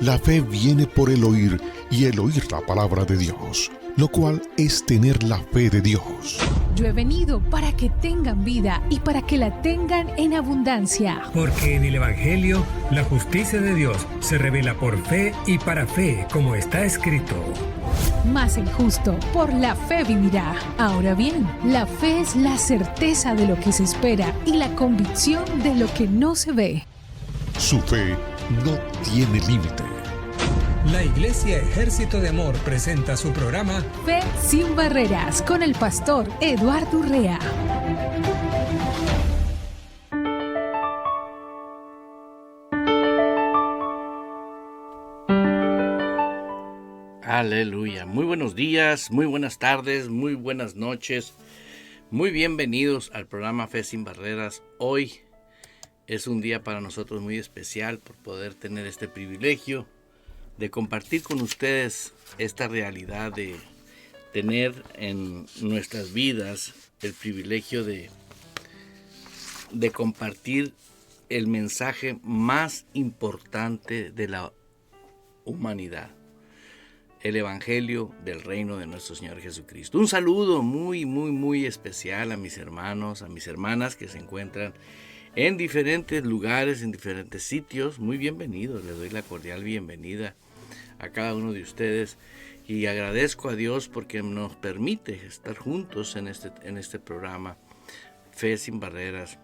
La fe viene por el oír y el oír la palabra de Dios, lo cual es tener la fe de Dios. Yo he venido para que tengan vida y para que la tengan en abundancia. Porque en el Evangelio la justicia de Dios se revela por fe y para fe, como está escrito. Mas el justo por la fe vivirá. Ahora bien, la fe es la certeza de lo que se espera y la convicción de lo que no se ve. Su fe no tiene límite. La Iglesia Ejército de Amor presenta su programa Fe sin Barreras con el pastor Eduardo Urrea. Aleluya. Muy buenos días, muy buenas tardes, muy buenas noches. Muy bienvenidos al programa Fe sin Barreras. Hoy es un día para nosotros muy especial por poder tener este privilegio de compartir con ustedes esta realidad de tener en nuestras vidas el privilegio de compartir el mensaje más importante de la humanidad, el Evangelio del Reino de nuestro Señor Jesucristo. Un saludo muy especial a mis hermanos, a mis hermanas que se encuentran en diferentes lugares, en diferentes sitios. Muy bienvenidos, les doy la cordial bienvenida a cada uno de ustedes y agradezco a Dios porque nos permite estar juntos en este programa Fe sin Barreras.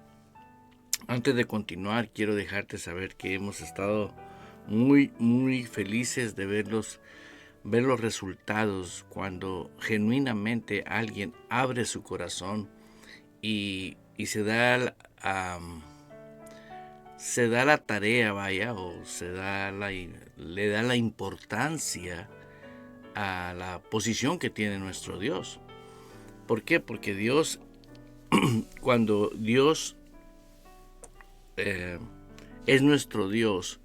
Antes de continuar, quiero dejarte saber que hemos estado muy felices de ver los resultados cuando genuinamente alguien abre su corazón y se da la tarea, o le da la importancia a la posición que tiene nuestro Dios. ¿Por qué? Porque Dios, cuando Dios es nuestro Dios,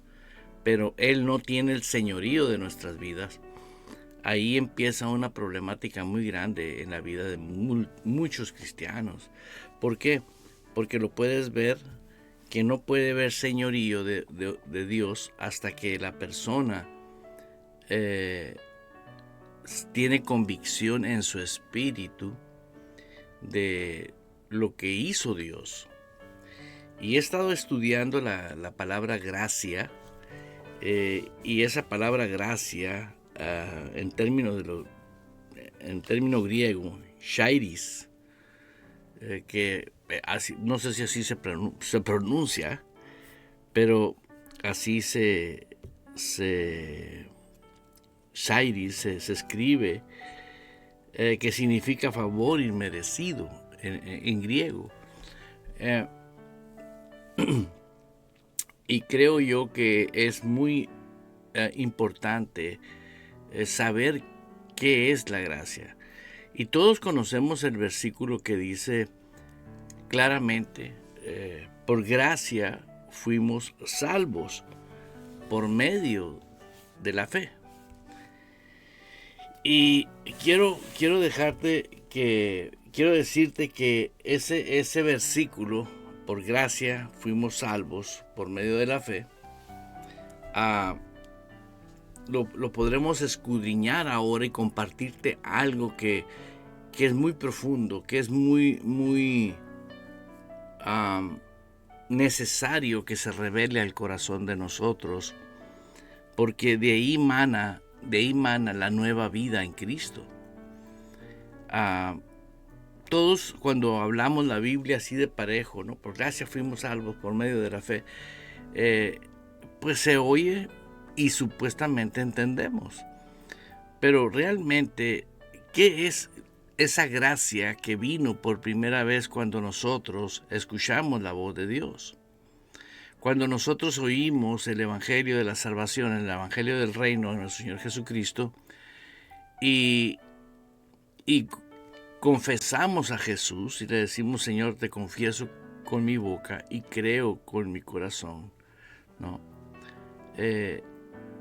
pero Él no tiene el señorío de nuestras vidas, ahí empieza una problemática muy grande en la vida de muchos cristianos. ¿Por qué? Porque lo puedes ver que no puede haber señorío de Dios hasta que la persona tiene convicción en su espíritu de lo que hizo Dios. Y he estado estudiando la palabra gracia, y esa palabra gracia, en término griego, charis, que no sé si así se pronuncia, pero así charis se escribe, que significa favor inmerecido en griego. Y creo yo que es muy importante saber qué es la gracia. Y todos conocemos el versículo que dice claramente, por gracia fuimos salvos por medio de la fe. Y quiero decirte que ese versículo, por gracia fuimos salvos por medio de la fe, lo podremos escudriñar ahora y compartirte algo que es muy profundo, que es muy necesario que se revele al corazón de nosotros, porque de ahí mana la nueva vida en Cristo. Todos cuando hablamos la Biblia así de parejo, ¿no? Por gracia fuimos salvos por medio de la fe, pues se oye y supuestamente entendemos. Pero realmente, ¿qué es esa gracia que vino por primera vez cuando nosotros escuchamos la voz de Dios? Cuando nosotros oímos el Evangelio de la salvación, el Evangelio del reino de nuestro Señor Jesucristo, y confesamos a Jesús y le decimos: Señor, te confieso con mi boca y creo con mi corazón, ¿no?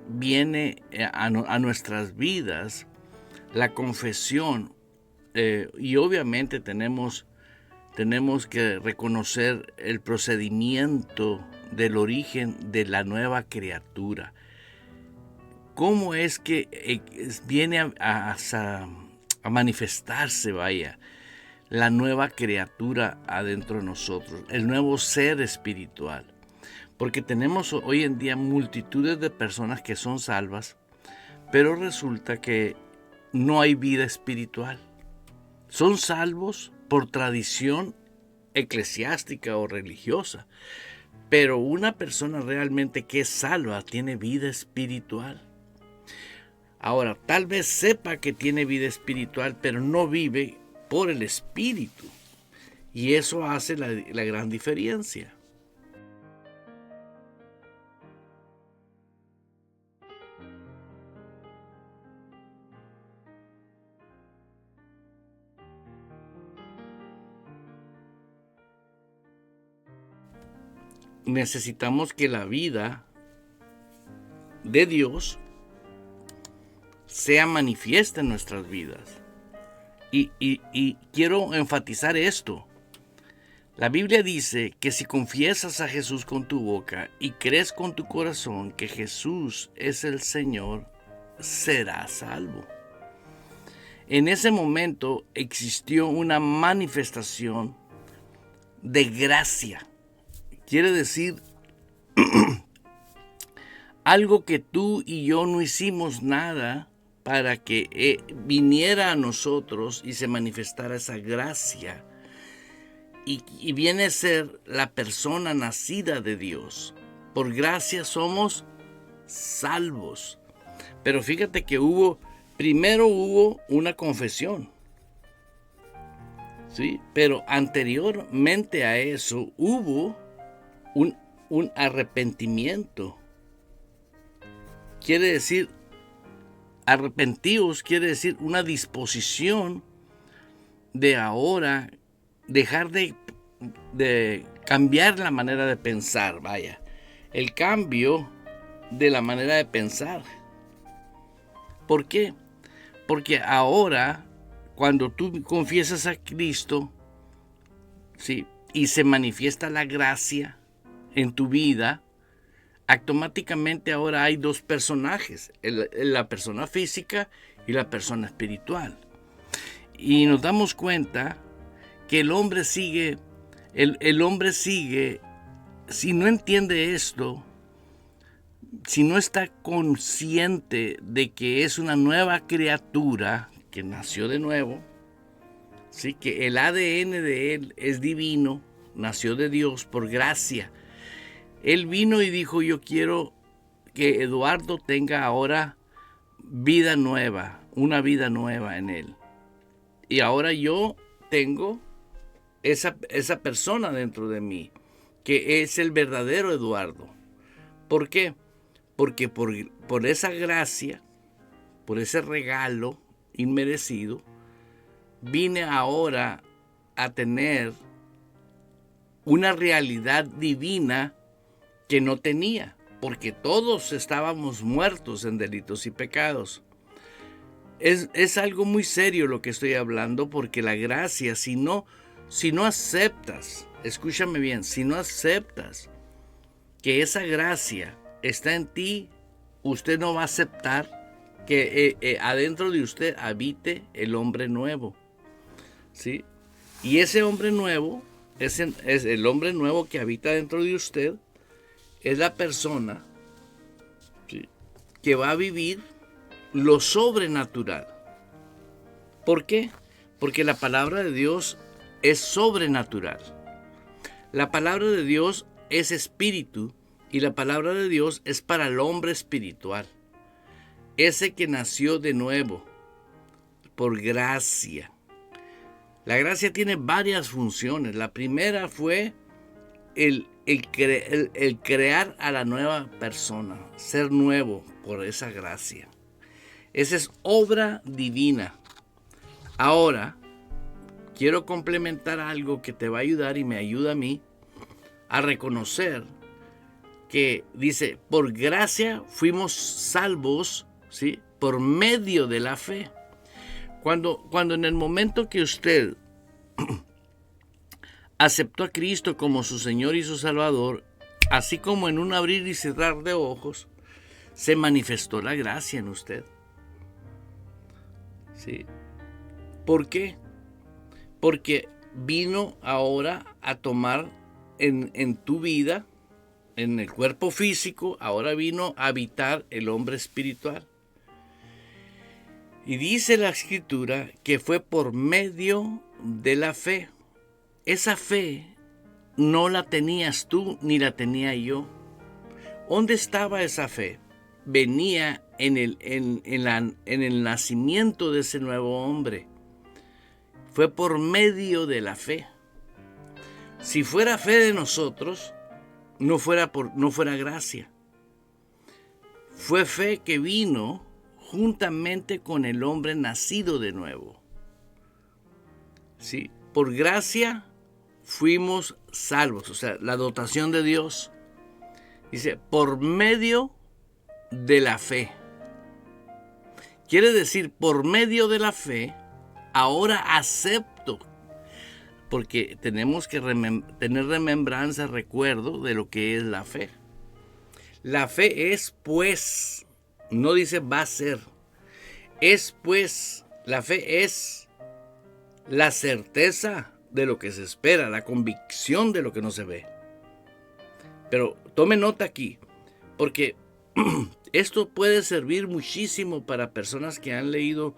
Viene a nuestras vidas la confesión, y obviamente tenemos que reconocer el procedimiento del origen de la nueva criatura. cómo es que viene a manifestarse, vaya, la nueva criatura adentro de nosotros, el nuevo ser espiritual. Porque tenemos hoy en día multitudes de personas que son salvas, pero resulta que no hay vida espiritual. Son salvos por tradición eclesiástica o religiosa, pero una persona realmente que es salva tiene vida espiritual. Ahora, tal vez sepa que tiene vida espiritual, pero no vive por el Espíritu. Y eso hace la gran diferencia. Necesitamos que la vida de Dios sea manifiesta en nuestras vidas. Y quiero enfatizar esto. La Biblia dice que si confiesas a Jesús con tu boca y crees con tu corazón que Jesús es el Señor, serás salvo. En ese momento existió una manifestación de gracia. Quiere decir algo que tú y yo no hicimos nada para que viniera a nosotros y se manifestara esa gracia. Y viene a ser la persona nacida de Dios. Por gracia somos salvos. Pero fíjate que primero hubo una confesión. ¿Sí? Pero anteriormente a eso hubo un arrepentimiento. Quiere decir, arrepentidos quiere decir una disposición de ahora dejar de cambiar la manera de pensar, vaya. El cambio de la manera de pensar. ¿Por qué? Porque ahora, cuando tú confiesas a Cristo, ¿sí?, y se manifiesta la gracia en tu vida, automáticamente ahora hay dos personajes, la persona física y la persona espiritual. Y nos damos cuenta que el hombre sigue, si no entiende esto, si no está consciente de que es una nueva criatura que nació de nuevo, ¿sí?, que el ADN de él es divino, nació de Dios por gracia. Él vino y dijo: yo quiero que Eduardo tenga ahora vida nueva, una vida nueva en él. Y ahora yo tengo esa persona dentro de mí, que es el verdadero Eduardo. ¿Por qué? Porque por esa gracia, por ese regalo inmerecido, vine ahora a tener una realidad divina que no tenía, porque todos estábamos muertos en delitos y pecados. Es algo muy serio lo que estoy hablando, porque la gracia, si no aceptas, escúchame bien, si no aceptas que esa gracia está en ti, usted no va a aceptar que adentro de usted habite el hombre nuevo, ¿sí? Y ese hombre nuevo, es el hombre nuevo que habita dentro de usted, es la persona, ¿sí?, que va a vivir lo sobrenatural. ¿Por qué? Porque la palabra de Dios es sobrenatural. La palabra de Dios es espíritu y la palabra de Dios es para el hombre espiritual. Ese que nació de nuevo por gracia. La gracia tiene varias funciones. La primera fue el crear a la nueva persona, ser nuevo por esa gracia. Esa es obra divina. Ahora, quiero complementar algo que te va a ayudar y me ayuda a mí a reconocer que dice: por gracia fuimos salvos, ¿sí?, por medio de la fe. Cuando en el momento que usted aceptó a Cristo como su Señor y su Salvador, así como en un abrir y cerrar de ojos, se manifestó la gracia en usted. ¿Sí? ¿Por qué? Porque vino ahora a tomar en tu vida, en el cuerpo físico, ahora vino a habitar el hombre espiritual. Y dice la Escritura que fue por medio de la fe. Esa fe no la tenías tú ni la tenía yo. ¿Dónde estaba esa fe? Venía en el nacimiento de ese nuevo hombre. Fue por medio de la fe. Si fuera fe de nosotros, no fuera gracia. Fue fe que vino juntamente con el hombre nacido de nuevo. ¿Sí? Por gracia fuimos salvos, o sea, la dotación de Dios. Dice, por medio de la fe. Quiere decir, por medio de la fe, ahora acepto, porque tenemos que tener remembranza, recuerdo de lo que es la fe. La fe es pues, no dice va a ser, es pues, la fe es la certeza de lo que se espera, la convicción de lo que no se ve. Pero tome nota aquí, porque esto puede servir muchísimo para personas que han leído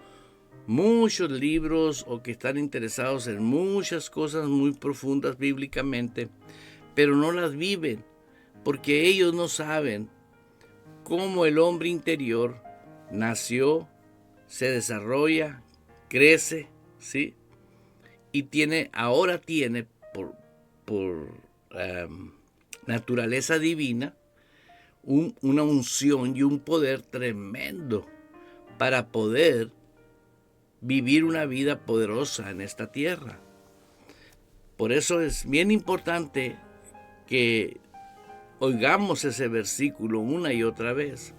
muchos libros o que están interesados en muchas cosas muy profundas bíblicamente, pero no las viven, porque ellos no saben cómo el hombre interior nació, se desarrolla, crece, ¿sí? Y ahora tiene por naturaleza divina una unción y un poder tremendo para poder vivir una vida poderosa en esta tierra. Por eso es bien importante que oigamos ese versículo una y otra vez.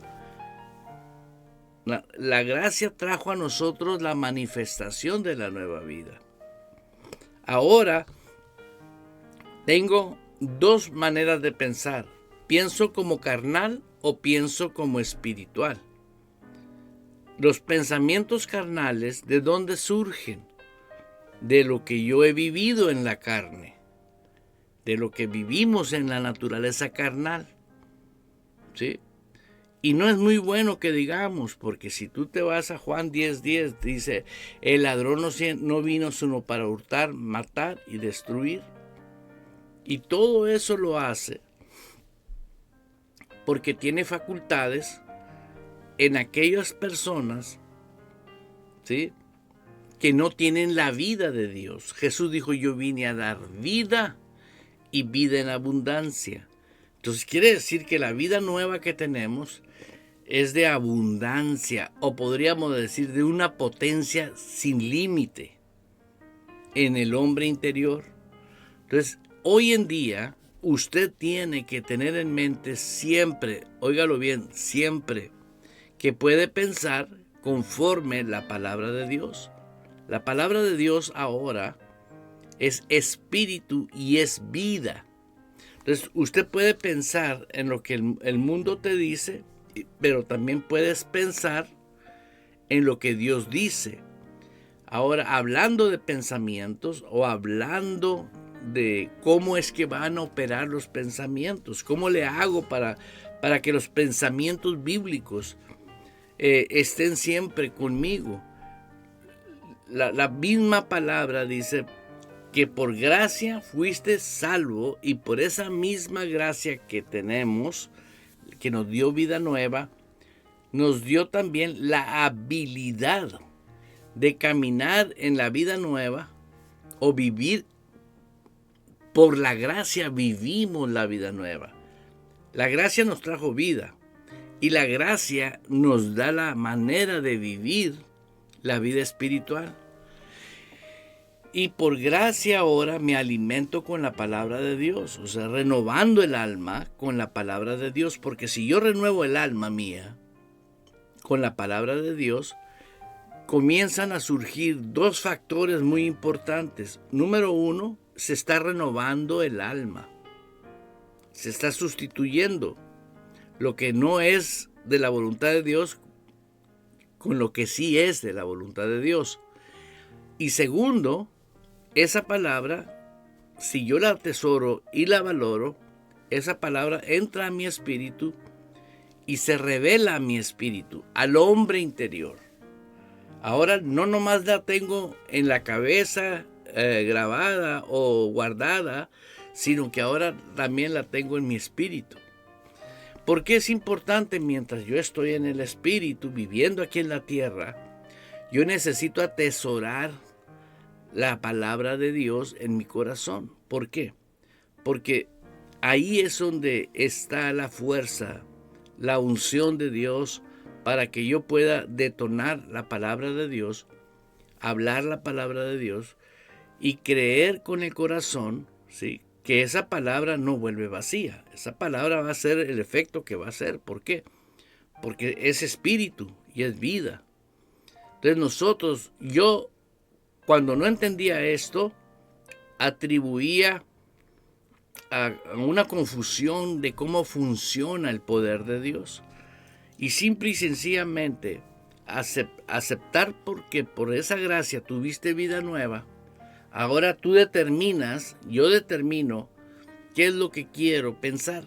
La gracia trajo a nosotros la manifestación de la nueva vida. Ahora tengo dos maneras de pensar. ¿Pienso como carnal o pienso como espiritual? Los pensamientos carnales, ¿de dónde surgen? De lo que yo he vivido en la carne, de lo que vivimos en la naturaleza carnal, ¿sí? Y no es muy bueno que digamos, porque si tú te vas a Juan 10:10, dice, el ladrón no vino sino para hurtar, matar y destruir. Y todo eso lo hace porque tiene facultades en aquellas personas, ¿sí?, que no tienen la vida de Dios. Jesús dijo, yo vine a dar vida y vida en abundancia. Entonces quiere decir que la vida nueva que tenemos es de abundancia, o podríamos decir de una potencia sin límite en el hombre interior. Entonces, hoy en día, usted tiene que tener en mente siempre, óigalo bien, siempre, que puede pensar conforme la palabra de Dios. La palabra de Dios ahora es espíritu y es vida. Entonces, usted puede pensar en lo que el mundo te dice, pero también puedes pensar en lo que Dios dice. Ahora, hablando de pensamientos o hablando de cómo es que van a operar los pensamientos, cómo le hago para que los pensamientos bíblicos estén siempre conmigo. La misma palabra dice que por gracia fuiste salvo, y por esa misma gracia que tenemos, que nos dio vida nueva, nos dio también la habilidad de caminar en la vida nueva o vivir. Por la gracia vivimos la vida nueva. La gracia nos trajo vida y la gracia nos da la manera de vivir la vida espiritual. Y por gracia ahora me alimento con la palabra de Dios, o sea, renovando el alma con la palabra de Dios, porque si yo renuevo el alma mía con la palabra de Dios, comienzan a surgir dos factores muy importantes. Número uno, se está renovando el alma, se está sustituyendo lo que no es de la voluntad de Dios con lo que sí es de la voluntad de Dios. Y segundo, esa palabra, si yo la atesoro y la valoro, esa palabra entra a mi espíritu y se revela a mi espíritu, al hombre interior. Ahora no nomás la tengo en la cabeza grabada o guardada, sino que ahora también la tengo en mi espíritu. Porque es importante, mientras yo estoy en el espíritu, viviendo aquí en la tierra, yo necesito atesorar la palabra de Dios en mi corazón. ¿Por qué? Porque ahí es donde está la fuerza, la unción de Dios para que yo pueda detonar la palabra de Dios, hablar la palabra de Dios y creer con el corazón, ¿sí?, que esa palabra no vuelve vacía. Esa palabra va a hacer el efecto que va a hacer. ¿Por qué? Porque es espíritu y es vida. Entonces yo cuando no entendía esto, atribuía a una confusión de cómo funciona el poder de Dios. Y simple y sencillamente aceptar porque por esa gracia tuviste vida nueva. Ahora tú yo determino qué es lo que quiero pensar.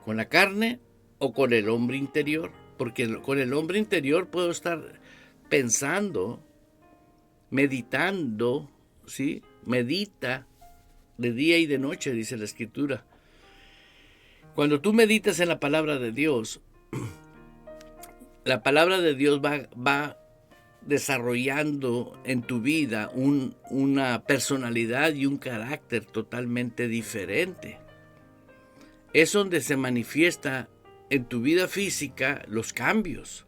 ¿Con la carne o con el hombre interior? Porque con el hombre interior puedo estar pensando, meditando, ¿sí? Medita de día y de noche, dice la Escritura. Cuando tú meditas en la palabra de Dios, la palabra de Dios va desarrollando en tu vida una personalidad y un carácter totalmente diferente. Es donde se manifiesta en tu vida física los cambios.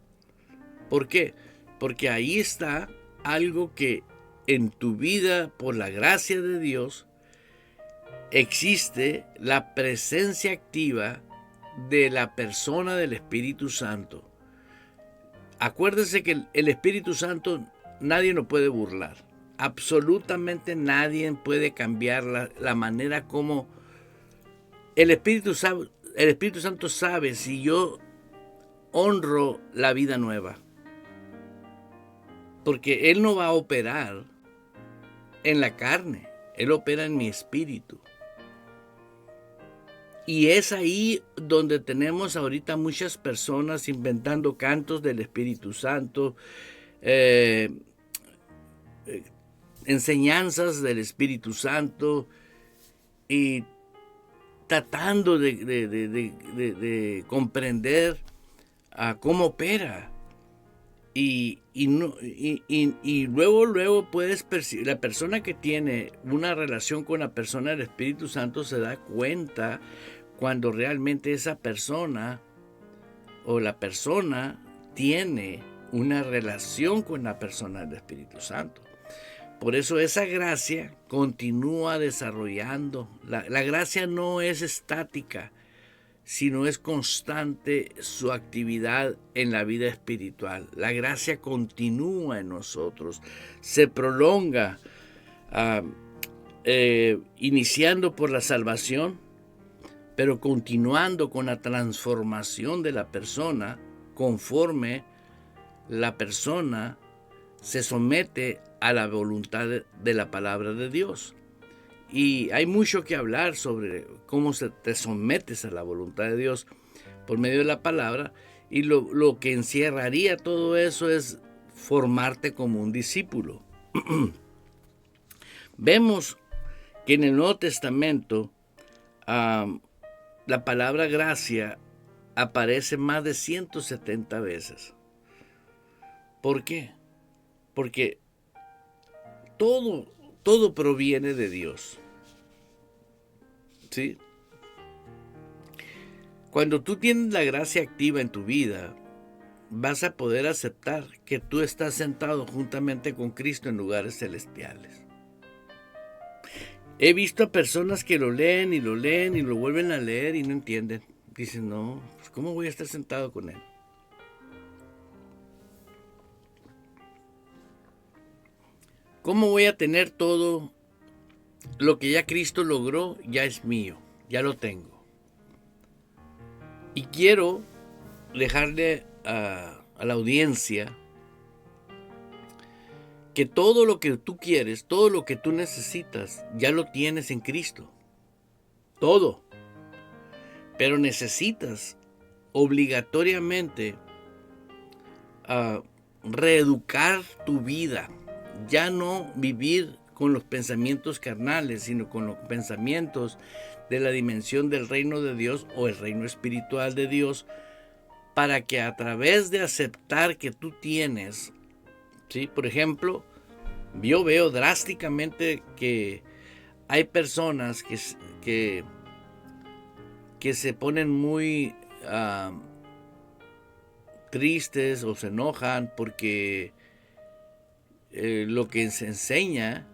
¿Por qué? Porque ahí está algo que en tu vida, por la gracia de Dios, existe la presencia activa de la persona del Espíritu Santo. Acuérdese que el Espíritu Santo nadie lo puede burlar. Absolutamente nadie puede cambiar la manera como el Espíritu Santo sabe si yo honro la vida nueva. Porque Él no va a operar en la carne, Él opera en mi espíritu. Y es ahí donde tenemos ahorita muchas personas inventando cantos del Espíritu Santo, enseñanzas del Espíritu Santo y tratando de comprender cómo opera. Y luego puedes percibir, la persona que tiene una relación con la persona del Espíritu Santo se da cuenta cuando realmente esa persona o la persona tiene una relación con la persona del Espíritu Santo. Por eso esa gracia continúa desarrollando. La gracia no es estática, sino es constante su actividad en la vida espiritual. La gracia continúa en nosotros, se prolonga, iniciando por la salvación, pero continuando con la transformación de la persona conforme la persona se somete a la voluntad de la palabra de Dios. Y hay mucho que hablar sobre cómo te sometes a la voluntad de Dios por medio de la palabra. Y lo que encierraría todo eso es formarte como un discípulo. Vemos que en el Nuevo Testamento la palabra gracia aparece más de 170 veces. ¿Por qué? Porque todo proviene de Dios. ¿Sí? Cuando tú tienes la gracia activa en tu vida, vas a poder aceptar que tú estás sentado juntamente con Cristo en lugares celestiales. He visto a personas que lo leen y lo vuelven a leer y no entienden. Dicen, no, pues ¿cómo voy a estar sentado con Él? ¿Cómo voy a tener todo lo que ya Cristo logró? Ya es mío, ya lo tengo. Y quiero dejarle a la audiencia que todo lo que tú quieres, todo lo que tú necesitas, ya lo tienes en Cristo. Todo. Pero necesitas obligatoriamente reeducar tu vida. Ya no vivir con los pensamientos carnales, sino con los pensamientos de la dimensión del reino de Dios o el reino espiritual de Dios, para que a través de aceptar que tú tienes, ¿sí? Por ejemplo, yo veo drásticamente que hay personas que se ponen muy tristes o se enojan porque lo que se enseña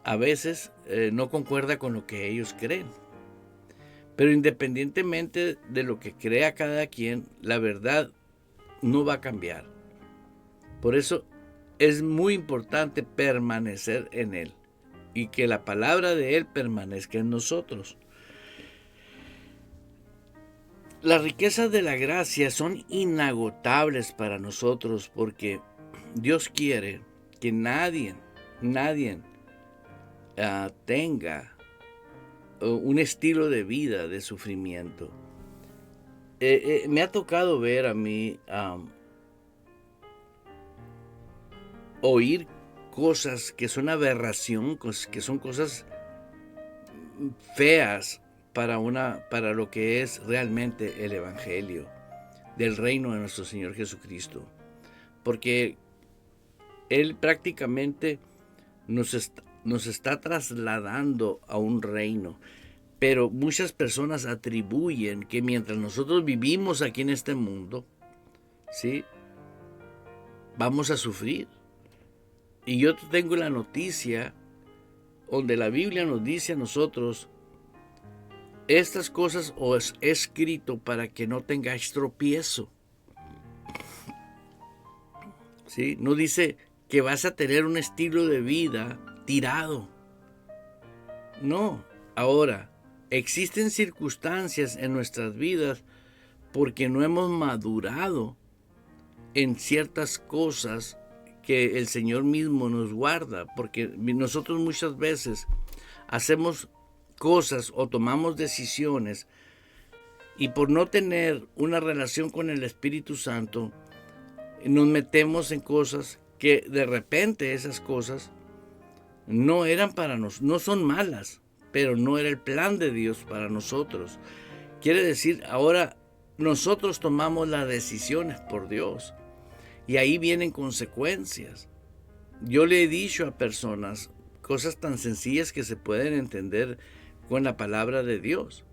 a veces no concuerda con lo que ellos creen. Pero independientemente de lo que crea cada quien, la verdad no va a cambiar. Por eso es muy importante permanecer en Él y que la palabra de Él permanezca en nosotros. Las riquezas de la gracia son inagotables para nosotros porque Dios quiere que nadie tenga un estilo de vida de sufrimiento. Me ha tocado ver a mí oír cosas que son aberración, que son cosas feas para lo que es realmente el Evangelio del reino de nuestro Señor Jesucristo. Porque Él prácticamente nos está trasladando a un reino. Pero muchas personas atribuyen que mientras nosotros vivimos aquí en este mundo, ¿sí?, vamos a sufrir. Y yo tengo la noticia donde la Biblia nos dice a nosotros: estas cosas os he escrito para que no tengáis tropiezo. ¿Sí? No dice que vas a tener un estilo de vida tirado. No. Ahora, existen circunstancias en nuestras vidas porque no hemos madurado en ciertas cosas que el Señor mismo nos guarda, porque nosotros muchas veces hacemos cosas o tomamos decisiones y por no tener una relación con el Espíritu Santo nos metemos en cosas que de repente esas cosas no eran para nosotros, no son malas, pero no era el plan de Dios para nosotros. Quiere decir, ahora nosotros tomamos las decisiones por Dios y ahí vienen consecuencias. Yo le he dicho a personas cosas tan sencillas que se pueden entender con la palabra de Dios.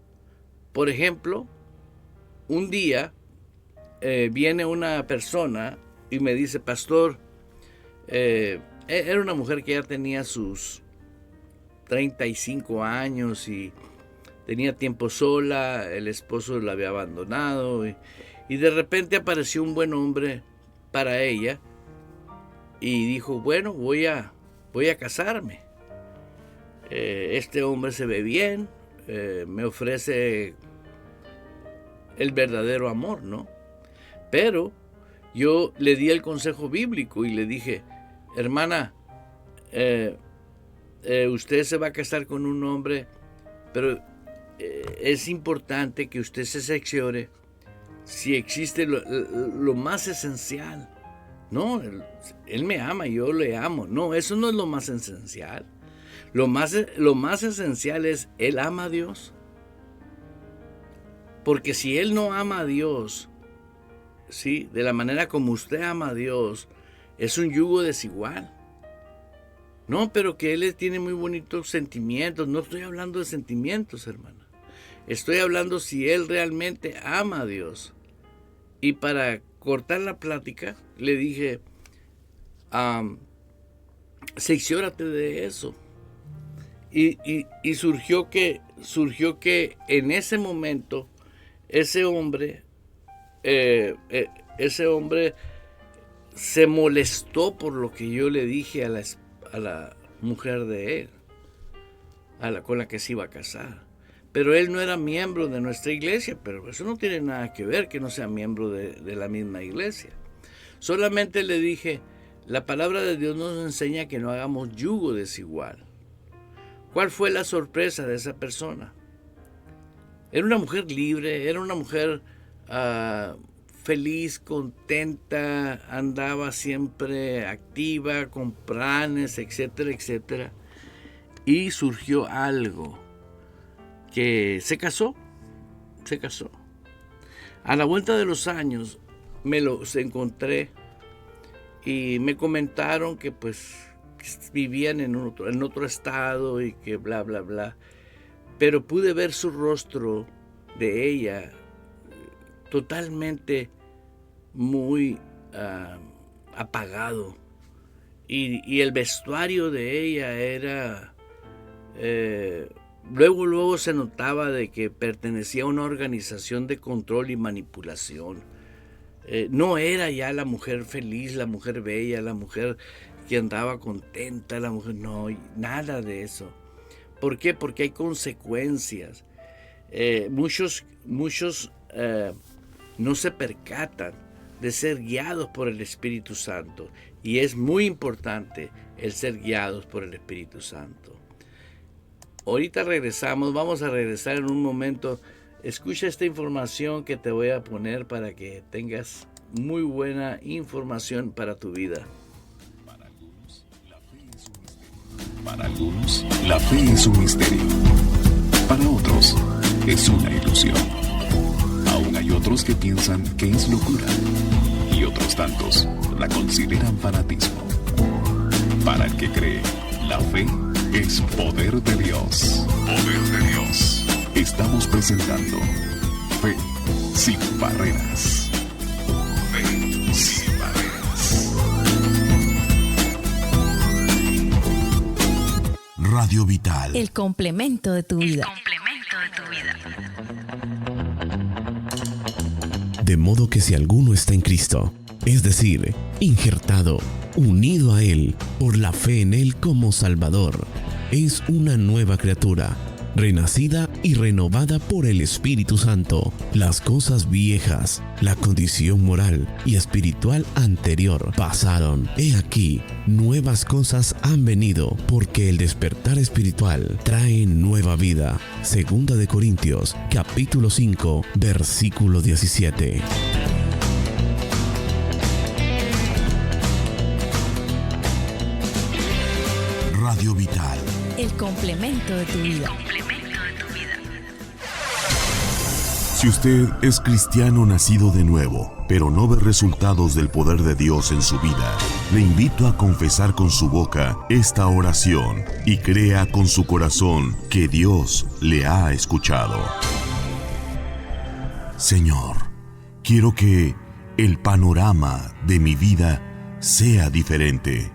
Por ejemplo, un día viene una persona y me dice: pastor, era una mujer que ya tenía sus 35 años y tenía tiempo sola, el esposo la había abandonado y de repente apareció un buen hombre para ella y dijo: bueno, voy a casarme. Este hombre se ve bien, me ofrece el verdadero amor, ¿no? Pero yo le di el consejo bíblico y le dije: hermana, usted se va a casar con un hombre, pero es importante que usted se cerciore si existe lo más esencial. No, él me ama y yo le amo. No, eso no es lo más esencial. Lo más esencial es: él ama a Dios. Porque si él no ama a Dios, ¿sí?, de la manera como usted ama a Dios, es un yugo desigual. No, pero que él tiene muy bonitos sentimientos. No estoy hablando de sentimientos, hermana. Estoy hablando si él realmente ama a Dios. Y para cortar la plática, le dije: cerciórate de eso. Y surgió que en ese momento ese hombre se molestó por lo que yo le dije a la mujer de él, con la que se iba a casar. pero él no era miembro de nuestra iglesia, pero eso no tiene nada que ver que no sea miembro de la misma iglesia. Solamente le dije, la palabra de Dios nos enseña que no hagamos yugo desigual. ¿Cuál fue la sorpresa de esa persona? Era una mujer libre, era una mujer feliz, contenta, andaba siempre activa, con planes, etcétera, etcétera. Y surgió algo, que se casó. A la vuelta de los años me los encontré y me comentaron que pues vivían en otro estado y que bla, bla, bla. Pero pude ver su rostro de ella totalmente muy apagado. Y el vestuario de ella era... Luego se notaba de que pertenecía a una organización de control y manipulación. No era ya la mujer feliz, la mujer bella, la mujer que andaba contenta, la mujer... No, nada de eso. ¿Por qué? Porque hay consecuencias. Muchos no se percatan de ser guiados por el Espíritu Santo. Y es muy importante el ser guiados por el Espíritu Santo. Ahorita regresamos, vamos a regresar en un momento. Escucha esta información que te voy a poner para que tengas muy buena información para tu vida. Para algunos, la fe es un misterio. Para otros, es una ilusión. Aún hay otros que piensan que es locura. Y otros tantos la consideran fanatismo. Para el que cree, la fe es poder de Dios. Poder de Dios. Estamos presentando Fe sin Barreras. Fe sin Barreras. Radio Vital. El complemento de tu vida. De modo que si alguno está en Cristo, es decir, injertado, unido a Él por la fe en Él como Salvador, es una nueva criatura, renacida y renovada por el Espíritu Santo. Las cosas viejas, la condición moral y espiritual anterior pasaron. He aquí, nuevas cosas han venido, porque el despertar espiritual trae nueva vida. Segunda de Corintios, capítulo 5, versículo 17. Radio Vital. El complemento de tu vida. Si usted es cristiano nacido de nuevo, pero no ve resultados del poder de Dios en su vida, le invito a confesar con su boca esta oración y crea con su corazón que Dios le ha escuchado. Señor, quiero que el panorama de mi vida sea diferente.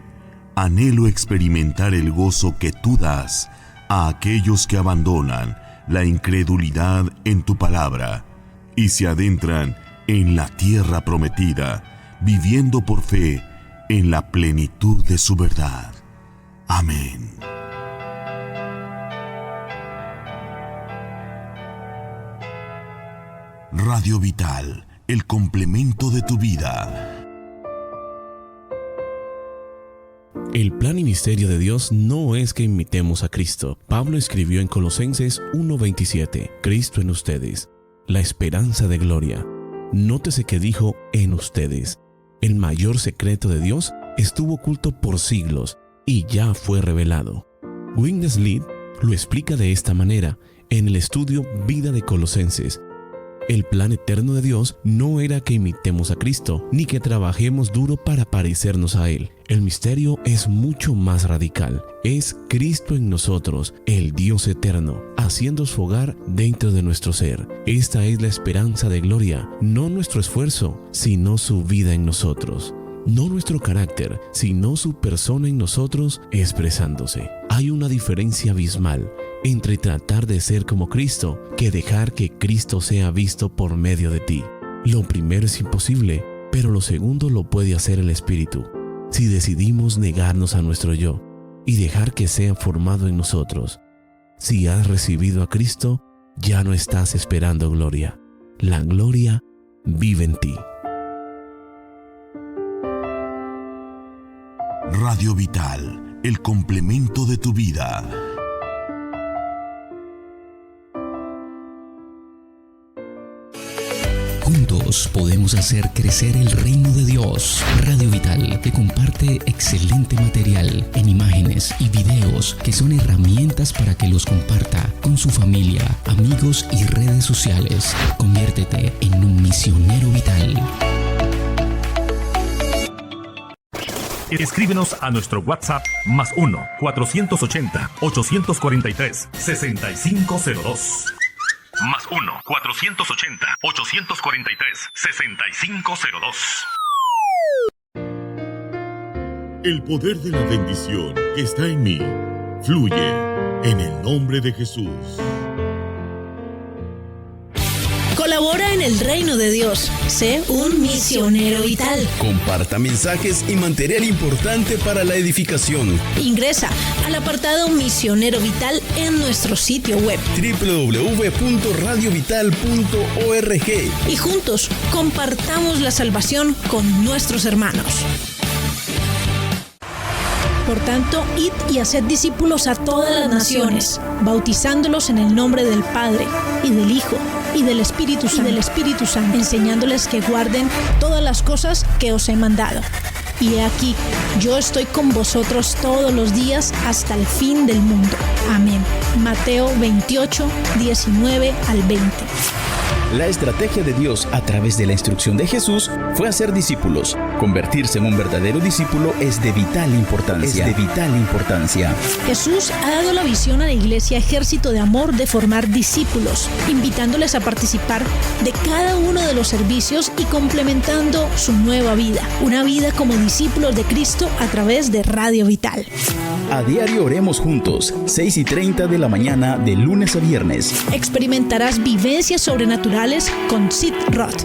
Anhelo experimentar el gozo que tú das a aquellos que abandonan la incredulidad en tu palabra y se adentran en la tierra prometida, viviendo por fe en la plenitud de su verdad. Amén. Radio Vital, el complemento de tu vida. El plan y misterio de Dios no es que imitemos a Cristo. Pablo escribió en Colosenses 1:27, Cristo en ustedes, la esperanza de gloria. Nótese que dijo en ustedes. El mayor secreto de Dios estuvo oculto por siglos y ya fue revelado. Wigglesworth lo explica de esta manera en el estudio Vida de Colosenses. El plan eterno de Dios no era que imitemos a Cristo, ni que trabajemos duro para parecernos a Él. El misterio es mucho más radical. Es Cristo en nosotros, el Dios eterno, haciendo su hogar dentro de nuestro ser. Esta es la esperanza de gloria, no nuestro esfuerzo, sino su vida en nosotros. No nuestro carácter, sino su persona en nosotros expresándose. Hay una diferencia abismal entre tratar de ser como Cristo que dejar que Cristo sea visto por medio de ti. Lo primero es imposible, pero lo segundo lo puede hacer el Espíritu. Si decidimos negarnos a nuestro yo y dejar que sea formado en nosotros. Si has recibido a Cristo, Ya no estás esperando gloria. La gloria vive en ti. Radio Vital, el complemento de tu vida. Juntos podemos hacer crecer el reino de Dios. Radio Vital te comparte excelente material en imágenes y videos que son herramientas para que los comparta con su familia, amigos y redes sociales. Conviértete en un misionero vital. Escríbenos a nuestro WhatsApp +1 480 843 6502. +1 480 843 6502. El poder de la bendición que está en mí fluye en el nombre de Jesús. Colabora en el reino de Dios. Sé un misionero vital. Comparta mensajes y material importante para la edificación. Ingresa al apartado Misionero Vital en nuestro sitio web www.radiovital.org y juntos compartamos la salvación con nuestros hermanos. Por tanto, id y haced discípulos a todas las naciones, bautizándolos en el nombre del Padre, y del Hijo, y del Espíritu Santo, enseñándoles que guarden todas las cosas que os he mandado. Y he aquí, yo estoy con vosotros todos los días hasta el fin del mundo. Amén. Mateo 28, 19 al 20. La estrategia de Dios a través de la instrucción de Jesús fue hacer discípulos. Convertirse en un verdadero discípulo es de vital importancia. Jesús ha dado la visión a la Iglesia Ejército de Amor de formar discípulos, invitándoles a participar de cada uno de los servicios y complementando su nueva vida, una vida como discípulos de Cristo a través de Radio Vital. A diario oremos juntos, 6:30 de la mañana de lunes a viernes. Experimentarás vivencias sobrenaturales con Sid Roth.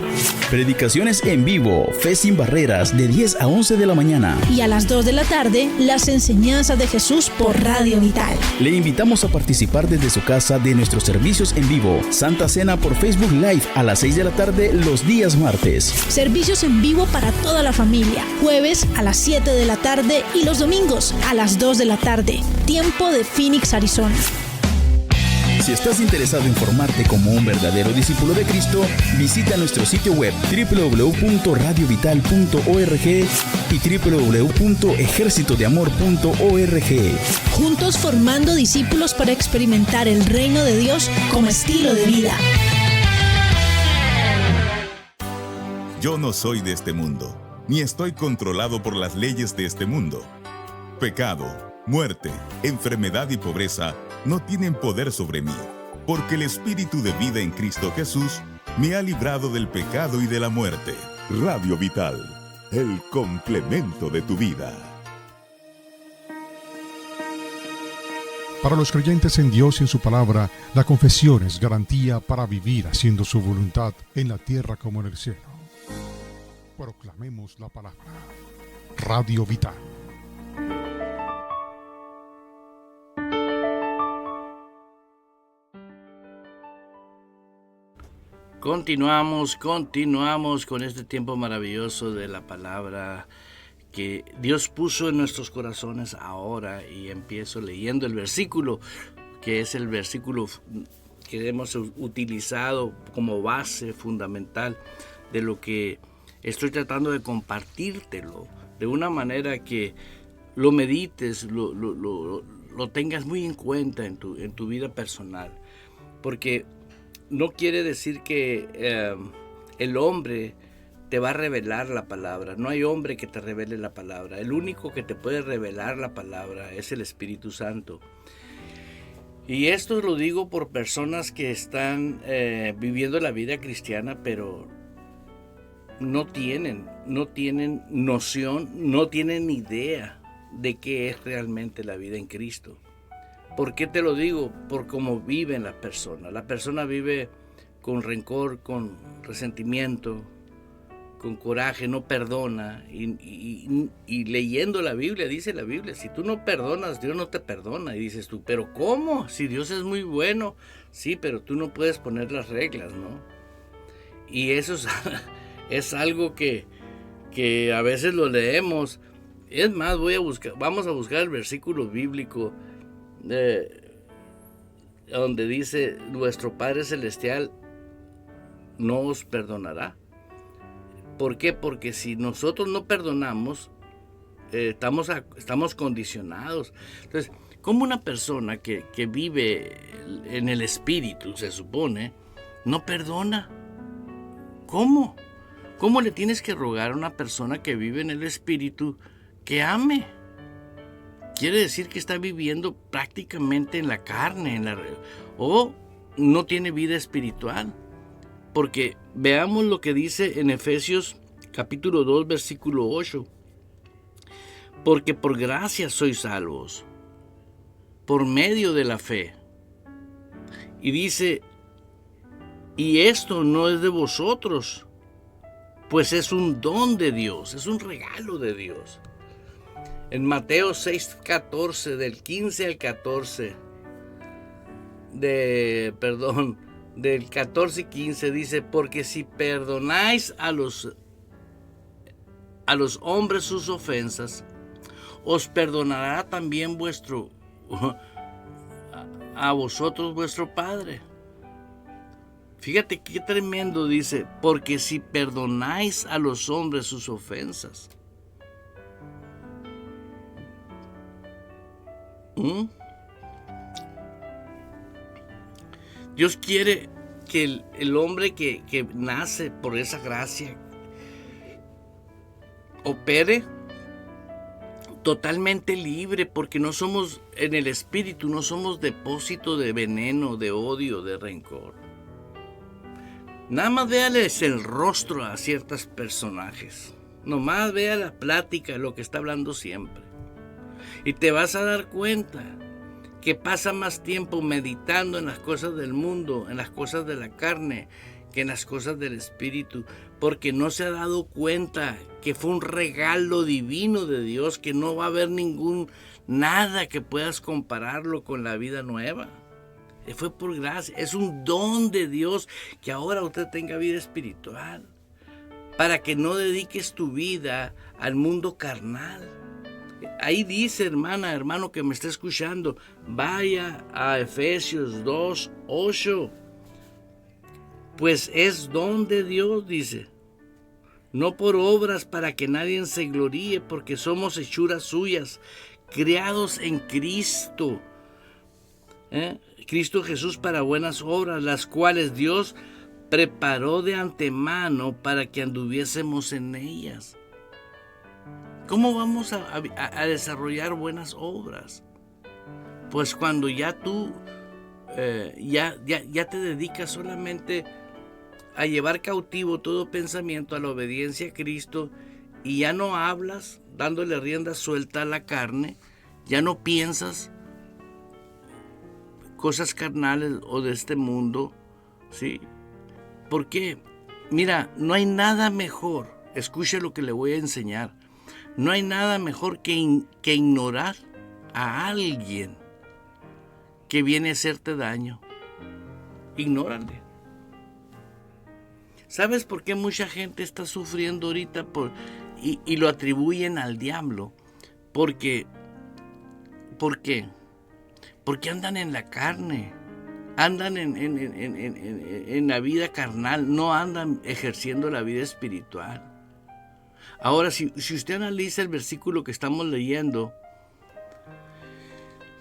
Predicaciones en vivo, Fe sin Barreras, de 10 a 11 de la mañana. Y a las 2 de la tarde, las enseñanzas de Jesús por Radio Vital. Le invitamos a participar desde su casa de nuestros servicios en vivo. Santa Cena por Facebook Live a las 6 de la tarde los días martes. Servicios en vivo para toda la familia. Jueves a las 7 de la tarde y los domingos a las 2 de la tarde. Tiempo de Phoenix, Arizona. Si estás interesado en formarte como un verdadero discípulo de Cristo, visita nuestro sitio web www.radiovital.org y www.ejercitodeamor.org. Juntos formando discípulos para experimentar el reino de Dios como estilo de vida. Yo no soy de este mundo, ni estoy controlado por las leyes de este mundo. Pecado, muerte, enfermedad y pobreza no tienen poder sobre mí, porque el Espíritu de vida en Cristo Jesús me ha librado del pecado y de la muerte. Radio Vital, el complemento de tu vida. Para los creyentes en Dios y en su palabra, la confesión es garantía para vivir haciendo su voluntad en la tierra como en el cielo. Proclamemos la palabra. Radio Vital. Continuamos con este tiempo maravilloso de la palabra que Dios puso en nuestros corazones ahora, y empiezo leyendo el versículo, que es el versículo que hemos utilizado como base fundamental de lo que estoy tratando de compartírtelo, de una manera que lo medites, lo tengas muy en cuenta en tu vida personal, porque no quiere decir que el hombre te va a revelar la palabra. No hay hombre que te revele la palabra. El único que te puede revelar la palabra es el Espíritu Santo. Y esto lo digo por personas que están viviendo la vida cristiana, pero no tienen noción, no tienen idea de qué es realmente la vida en Cristo. ¿Por qué te lo digo? Por cómo viven las personas. La persona vive con rencor, con resentimiento, con coraje, no perdona. Y leyendo la Biblia, dice la Biblia, si tú no perdonas, Dios no te perdona. Y dices tú, ¿pero cómo? Si Dios es muy bueno. Sí, pero tú no puedes poner las reglas, ¿no? Y eso es algo que a veces lo leemos. Es más, vamos a buscar el versículo bíblico donde dice, nuestro Padre Celestial no os perdonará. ¿Por qué? Porque si nosotros no perdonamos, estamos condicionados. Entonces, ¿cómo una persona que vive en el Espíritu, se supone, no perdona? ¿Cómo? ¿Cómo le tienes que rogar a una persona que vive en el Espíritu que ame? Quiere decir que está viviendo prácticamente en la carne, o no tiene vida espiritual. Porque veamos lo que dice en Efesios capítulo 2, versículo 8. Porque por gracia sois salvos, por medio de la fe. Y dice, y esto no es de vosotros, pues es un don de Dios, es un regalo de Dios. En Mateo 6:14, del 15 al 14, del 14 y 15 dice, porque si perdonáis a los hombres sus ofensas, os perdonará también a vosotros vuestro Padre. Fíjate qué tremendo, dice, porque si perdonáis a los hombres sus ofensas. Dios quiere que el hombre que nace por esa gracia opere totalmente libre, porque no somos en el Espíritu, no somos depósito de veneno, de odio, de rencor. Nada más véales el rostro a ciertos personajes. Nomás vea la plática, lo que está hablando siempre. Y te vas a dar cuenta que pasa más tiempo meditando en las cosas del mundo, en las cosas de la carne, que en las cosas del Espíritu, porque no se ha dado cuenta que fue un regalo divino de Dios, que no va a haber nada que puedas compararlo con la vida nueva. Fue por gracia, es un don de Dios que ahora usted tenga vida espiritual, para que no dediques tu vida al mundo carnal. Ahí dice, hermano que me está escuchando, vaya a Efesios 2:8. Pues es don de Dios, dice, no por obras para que nadie se gloríe, porque somos hechuras suyas, creados en Cristo. Cristo Jesús para buenas obras, las cuales Dios preparó de antemano para que anduviésemos en ellas. ¿Cómo vamos a desarrollar buenas obras? Pues cuando ya tú ya te dedicas solamente a llevar cautivo todo pensamiento a la obediencia a Cristo, y ya no hablas dándole rienda suelta a la carne, ya no piensas cosas carnales o de este mundo, ¿sí? ¿Por qué? Mira, no hay nada mejor, escuche lo que le voy a enseñar, no hay nada mejor que ignorar a alguien que viene a hacerte daño. Ignórale. ¿Sabes por qué mucha gente está sufriendo ahorita y lo atribuyen al diablo? ¿Por qué? Porque andan en la carne, andan en la vida carnal, no andan ejerciendo la vida espiritual. Ahora, si usted analiza el versículo que estamos leyendo,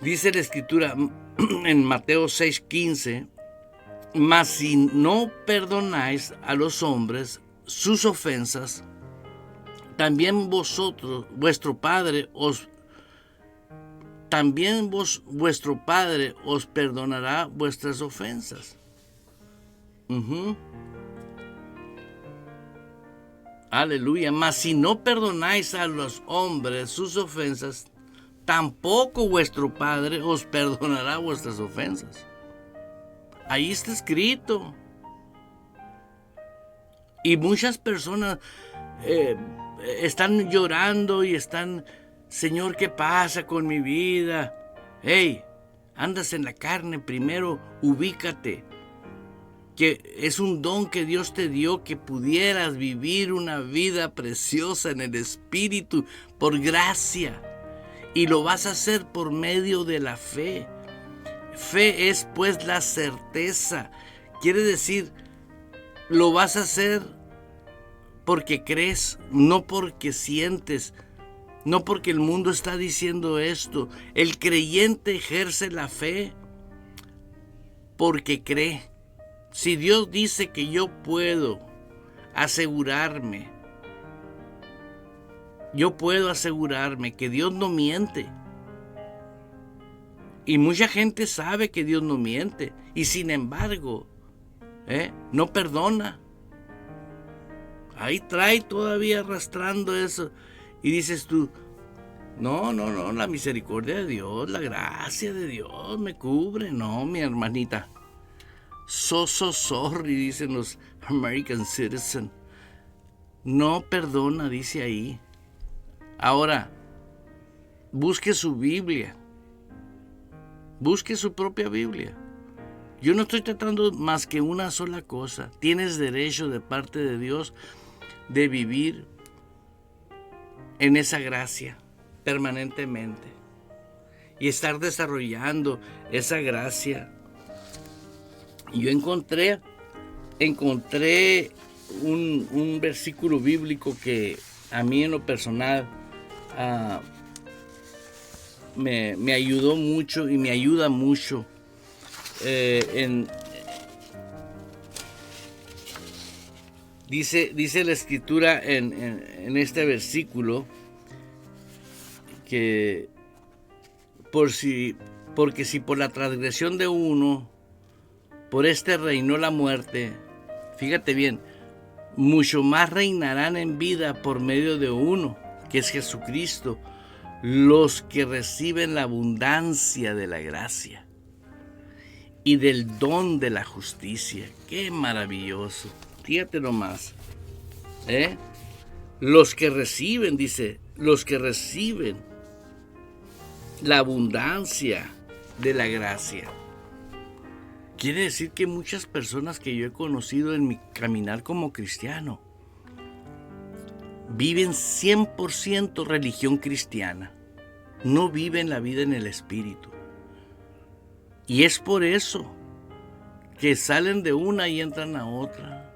dice la Escritura en Mateo 6:15, mas si no perdonáis a los hombres sus ofensas, también vuestro Padre os perdonará vuestras ofensas. Aleluya. Mas si no perdonáis a los hombres sus ofensas, tampoco vuestro Padre os perdonará vuestras ofensas. Ahí está escrito. Y muchas personas están llorando y están, Señor, ¿qué pasa con mi vida? Hey, andas en la carne, primero ubícate, que es un don que Dios te dio, que pudieras vivir una vida preciosa en el Espíritu por gracia, y lo vas a hacer por medio de la fe. Fe es pues la certeza, quiere decir, lo vas a hacer porque crees, no porque sientes, no porque el mundo está diciendo esto. El creyente ejerce la fe porque cree. Si Dios dice que yo puedo asegurarme que Dios no miente. Y mucha gente sabe que Dios no miente, y sin embargo, no perdona. Ahí trae todavía arrastrando eso. Y dices tú, no, la misericordia de Dios, la gracia de Dios me cubre. No, mi hermanita. So sorry, dicen los American Citizen. No perdona, dice ahí. Ahora, busque su Biblia. Busque su propia Biblia. Yo no estoy tratando más que una sola cosa. Tienes derecho de parte de Dios de vivir en esa gracia permanentemente y estar desarrollando esa gracia. Yo encontré un versículo bíblico que a mí en lo personal me ayudó mucho y me ayuda mucho. Dice la escritura en este versículo que porque si por la transgresión de uno, por este reinó la muerte, fíjate bien, mucho más reinarán en vida por medio de uno, que es Jesucristo, los que reciben la abundancia de la gracia y del don de la justicia. ¡Qué maravilloso! Fíjate nomás. Los que reciben, dice, los que reciben la abundancia de la gracia. Quiere decir que muchas personas que yo he conocido en mi caminar como cristiano viven 100% religión cristiana. No viven la vida en el Espíritu. Y es por eso que salen de una y entran a otra.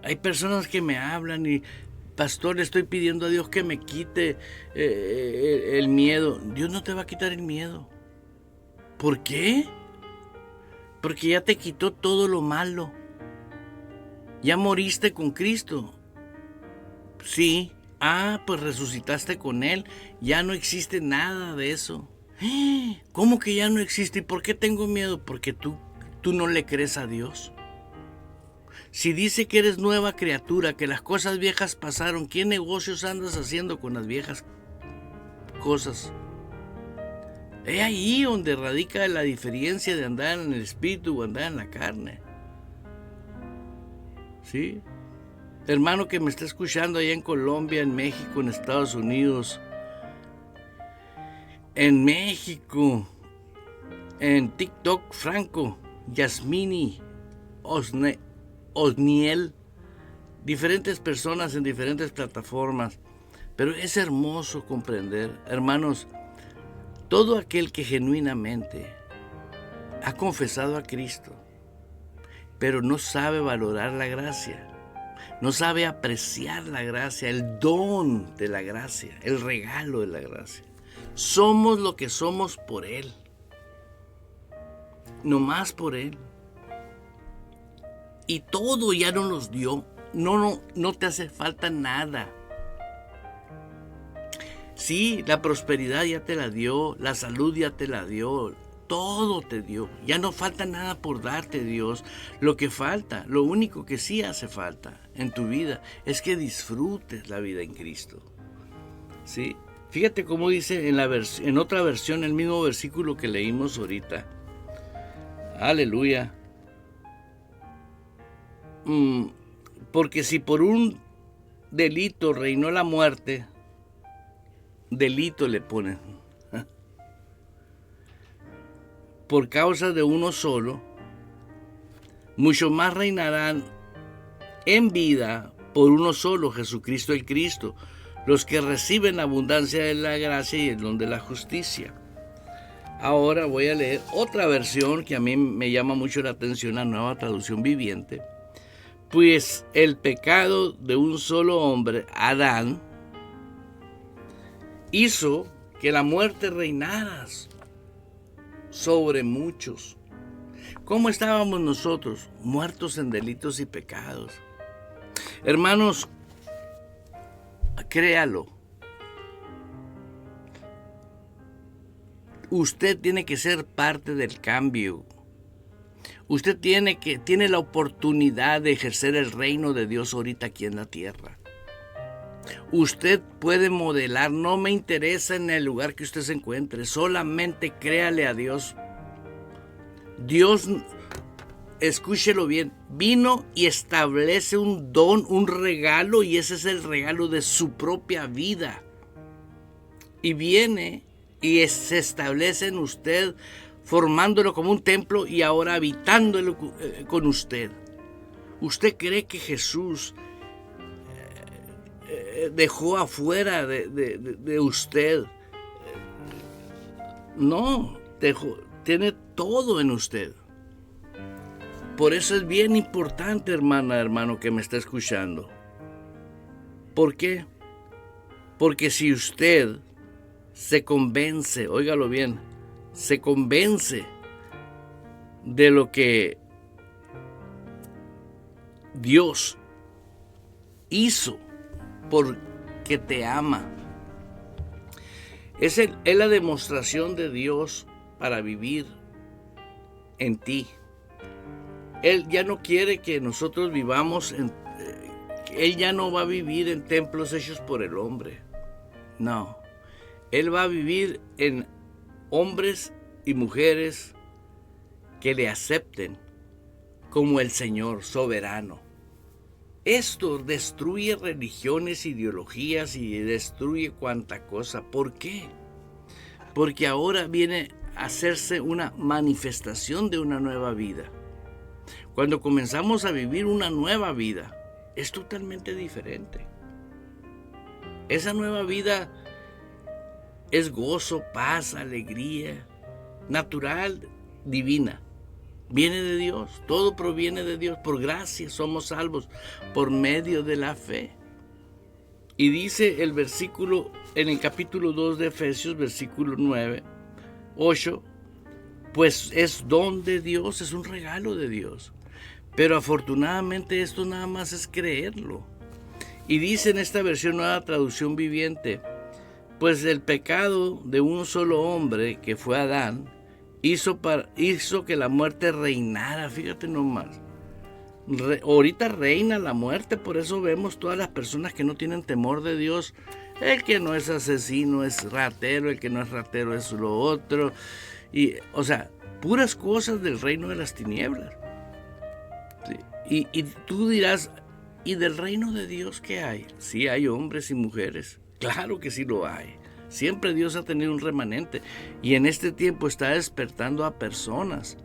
Hay personas que me hablan y, pastor, le estoy pidiendo a Dios que me quite el miedo. Dios no te va a quitar el miedo. ¿Por qué? Porque ya te quitó todo lo malo. Ya moriste con Cristo. Sí. Pues resucitaste con Él. Ya no existe nada de eso. ¿Cómo que ya no existe? ¿Y por qué tengo miedo? Porque tú no le crees a Dios. Si dice que eres nueva criatura, que las cosas viejas pasaron, ¿qué negocios andas haciendo con las viejas cosas? Es ahí donde radica la diferencia de andar en el Espíritu o andar en la carne. ¿Sí? Hermano que me está escuchando allá en Colombia, en México, en Estados Unidos, en México, en TikTok, Franco, Yasmini, Osniel, diferentes personas en diferentes plataformas. Pero es hermoso comprender, hermanos, todo aquel que genuinamente ha confesado a Cristo, pero no sabe valorar la gracia, no sabe apreciar la gracia, el don de la gracia, el regalo de la gracia. Somos lo que somos por Él, nomás por Él. Y todo ya no nos dio, no te hace falta nada. Sí, la prosperidad ya te la dio, la salud ya te la dio, todo te dio. Ya no falta nada por darte, Dios. Lo que falta, lo único que sí hace falta en tu vida es que disfrutes la vida en Cristo. ¿Sí? Fíjate cómo dice en otra versión, el mismo versículo que leímos ahorita. Aleluya. Porque si por un delito reinó la muerte, delito le ponen. Por causa de uno solo, mucho más reinarán en vida por uno solo, Jesucristo el Cristo, los que reciben abundancia de la gracia y el don de la justicia. Ahora voy a leer otra versión que a mí me llama mucho la atención, la Nueva Traducción Viviente. Pues el pecado de un solo hombre, Adán, hizo que la muerte reinara sobre muchos. ¿Cómo estábamos nosotros? Muertos en delitos y pecados. Hermanos, créalo. Usted tiene que ser parte del cambio. Usted tiene la oportunidad de ejercer el reino de Dios ahorita aquí en la tierra. Usted puede modelar, no me interesa en el lugar que usted se encuentre, solamente créale a Dios. Dios, escúchelo bien, vino y establece un don, un regalo, y ese es el regalo de su propia vida. Y viene y se establece en usted, formándolo como un templo y ahora habitándolo con usted. ¿Usted cree que Jesús dejó afuera de usted? No, tiene todo en usted. Por eso es bien importante, hermana, hermano, que me está escuchando. ¿Por qué? Porque si usted se convence, óigalo bien, se convence de lo que Dios hizo porque te ama. Es la demostración de Dios para vivir en ti. Él ya no quiere que nosotros vivamos Él ya no va a vivir en templos hechos por el hombre. No. Él va a vivir en hombres y mujeres que le acepten como el Señor soberano. Esto destruye religiones, ideologías y destruye cuanta cosa. ¿Por qué? Porque ahora viene a hacerse una manifestación de una nueva vida. Cuando comenzamos a vivir una nueva vida, es totalmente diferente. Esa nueva vida es gozo, paz, alegría, natural, divina. Viene de Dios, todo proviene de Dios. Por gracia somos salvos por medio de la fe. Y dice el versículo, en el capítulo 2 de Efesios, versículo 9, 8, pues es don de Dios, es un regalo de Dios. Pero afortunadamente esto nada más es creerlo. Y dice en esta versión Nueva Traducción Viviente, pues el pecado de un solo hombre, que fue Adán, hizo que la muerte reinara. Fíjate nomás. Ahorita reina la muerte, por eso vemos todas las personas que no tienen temor de Dios. El que no es asesino es ratero, el que no es ratero es lo otro. Y, o sea, puras cosas del reino de las tinieblas. Sí. Y tú dirás, ¿y del reino de Dios qué hay? Sí, hay hombres y mujeres. Claro que sí lo hay. Siempre Dios ha tenido un remanente. Y en este tiempo está despertando a personas.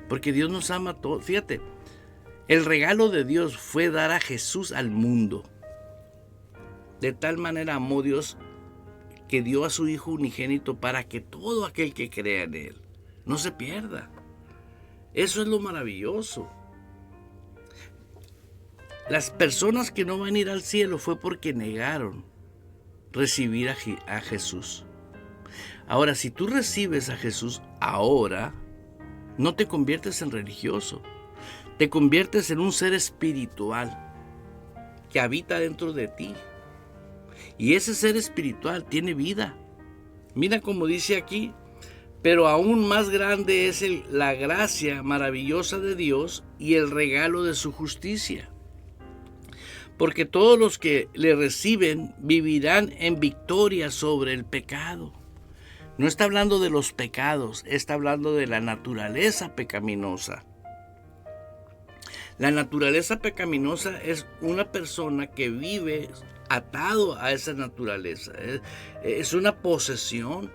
Porque Dios nos ama a todos. Fíjate, el regalo de Dios fue dar a Jesús al mundo. De tal manera amó Dios que dio a su Hijo unigénito para que todo aquel que crea en Él no se pierda. Eso es lo maravilloso. Las personas que no van a ir al cielo fue porque negaron recibir a Jesús. Ahora, si tú recibes a Jesús ahora, no te conviertes en religioso, te conviertes en un ser espiritual que habita dentro de ti. Y ese ser espiritual tiene vida. Mira como dice aquí, pero aún más grande es la gracia maravillosa de Dios y el regalo de su justicia. Porque todos los que le reciben vivirán en victoria sobre el pecado. No está hablando de los pecados, está hablando de la naturaleza pecaminosa. La naturaleza pecaminosa es una persona que vive atado a esa naturaleza. Es una posesión.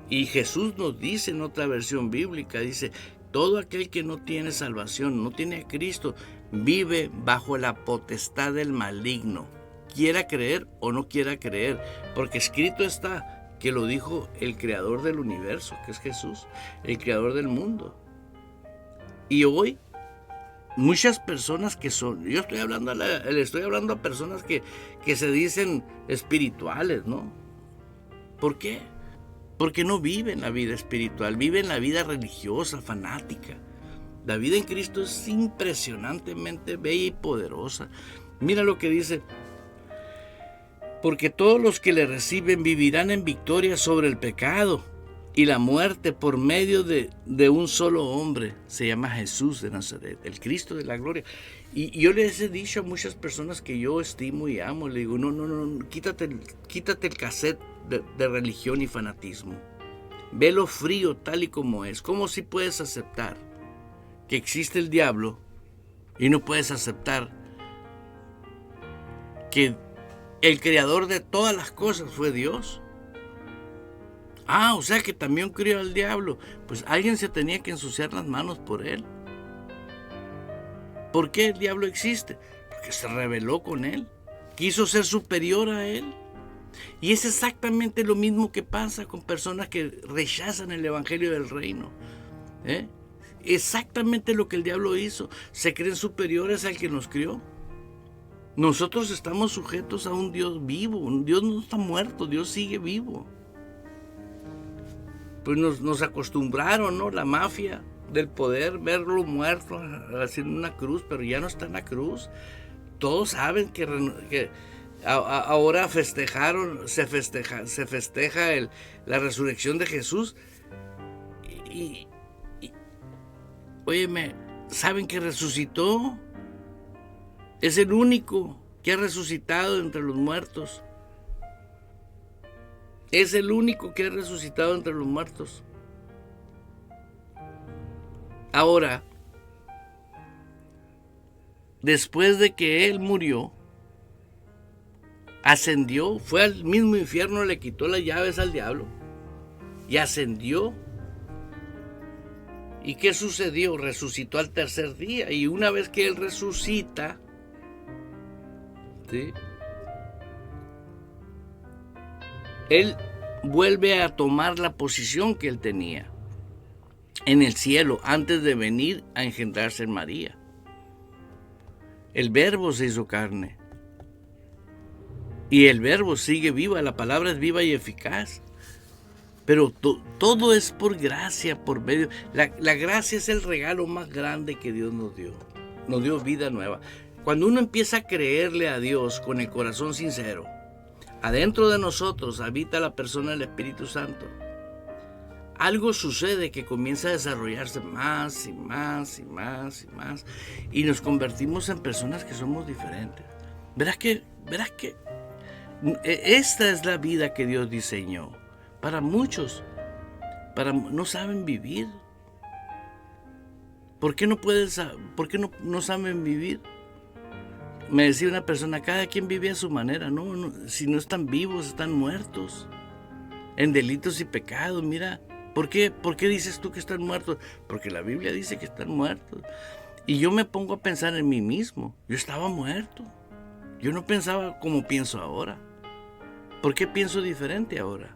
Y Jesús nos dice en otra versión bíblica, dice, todo aquel que no tiene salvación, no tiene a Cristo, vive bajo la potestad del maligno. Quiera creer o no quiera creer, porque escrito está que lo dijo el creador del universo, que es Jesús, el creador del mundo. Y hoy, muchas personas que son, yo estoy hablando a personas que se dicen espirituales, ¿no? ¿Por qué? Porque no viven la vida espiritual, viven la vida religiosa, fanática. La vida en Cristo es impresionantemente bella y poderosa. Mira lo que dice: porque todos los que le reciben vivirán en victoria sobre el pecado y la muerte por medio de un solo hombre. Se llama Jesús de Nazaret, el Cristo de la gloria. Y yo les he dicho a muchas personas que yo estimo y amo, le digo, no, quítate el cassette de religión y fanatismo. Velo frío tal y como es. ¿Cómo si puedes aceptar que existe el diablo y no puedes aceptar que el creador de todas las cosas fue Dios? O sea que también crió al diablo. Pues alguien se tenía que ensuciar las manos por él. ¿Por qué el diablo existe? Porque se rebeló con él. Quiso ser superior a él. Y es exactamente lo mismo que pasa con personas que rechazan el evangelio del reino. Exactamente lo que el diablo hizo. Se creen superiores al que nos crió. Nosotros estamos sujetos a un Dios vivo. Dios no está muerto, Dios sigue vivo. Pues nos acostumbraron, ¿no? La mafia del poder, verlo muerto así en una cruz, pero ya no está en la cruz. Todos saben que ahora se festeja la resurrección de Jesús. Y óyeme, ¿saben que resucitó? Es el único que ha resucitado entre los muertos. Es el único que ha resucitado entre los muertos. Ahora, después de que él murió, ascendió, fue al mismo infierno, le quitó las llaves al diablo y ascendió. ¿Y qué sucedió? Resucitó al tercer día, y una vez que él resucita, ¿sí?, él vuelve a tomar la posición que él tenía en el cielo antes de venir a engendrarse en María. El Verbo se hizo carne. Y el Verbo sigue viva, la palabra es viva y eficaz. Pero todo es por gracia, por medio. La gracia es el regalo más grande que Dios nos dio. Nos dio vida nueva. Cuando uno empieza a creerle a Dios con el corazón sincero, adentro de nosotros habita la persona del Espíritu Santo. Algo sucede que comienza a desarrollarse más y más y más y más, y nos convertimos en personas que somos diferentes. Verás que esta es la vida que Dios diseñó. Para muchos, no saben vivir. ¿Por qué no saben vivir? Me decía una persona, cada quien vive a su manera. No, si no están vivos, están muertos en delitos y pecados. Mira, ¿por qué dices tú que están muertos? Porque la Biblia dice que están muertos. Y yo me pongo a pensar en mí mismo. Yo estaba muerto. Yo no pensaba como pienso ahora. ¿Por qué pienso diferente ahora?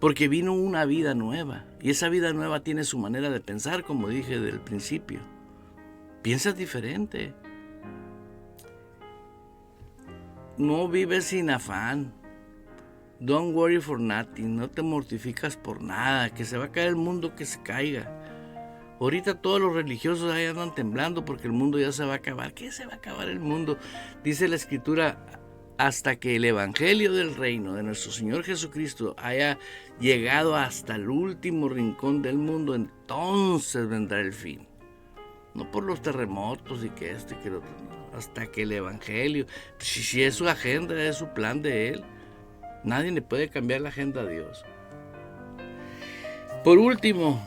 Porque vino una vida nueva. Y esa vida nueva tiene su manera de pensar, como dije del principio. Piensas diferente. No vives sin afán. Don't worry for nothing. No te mortificas por nada. Que se va a caer el mundo, que se caiga. Ahorita todos los religiosos ahí andan temblando porque el mundo ya se va a acabar. ¿Qué se va a acabar el mundo? Dice la Escritura, hasta que el evangelio del reino de nuestro Señor Jesucristo haya llegado hasta el último rincón del mundo, entonces vendrá el fin. No por los terremotos y que esto y que lo otro, no. Hasta que el evangelio, si es su agenda, es su plan de él, nadie le puede cambiar la agenda a Dios. Por último,